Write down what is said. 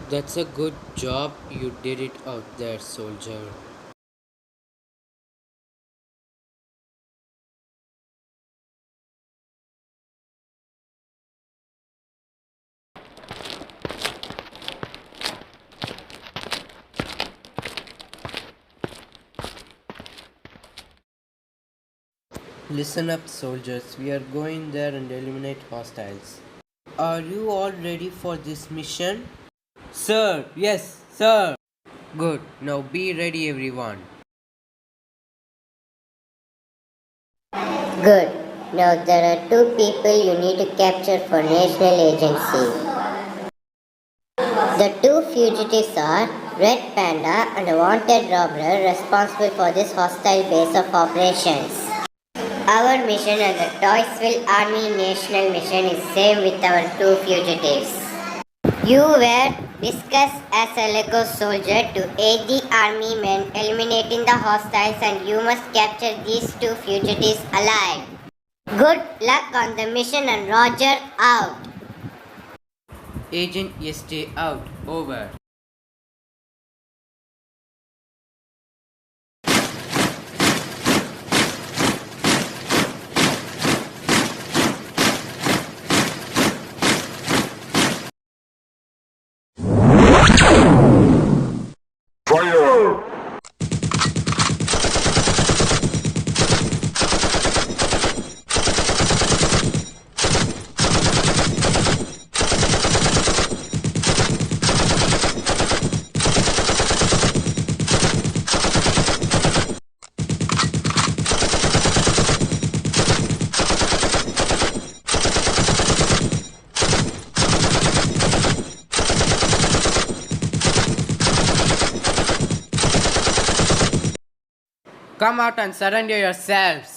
That's a good job you did it out there, soldier. Listen up, soldiers. We are going there and eliminate hostiles. Are you all ready for this mission? Sir, yes, sir. Good. Now be ready, everyone. Good. Now there are two people you need to capture for national agency. The two fugitives are Red Panda and a wanted robber responsible for this hostile base of operations. Our mission and the Toysville Army National Mission is same with our two fugitives. You were discussed as a Lego soldier to aid the army men eliminating the hostiles and you must capture these two fugitives alive. Good luck on the mission and Roger out. Agent SJ out. Over. Come out and surrender yourselves.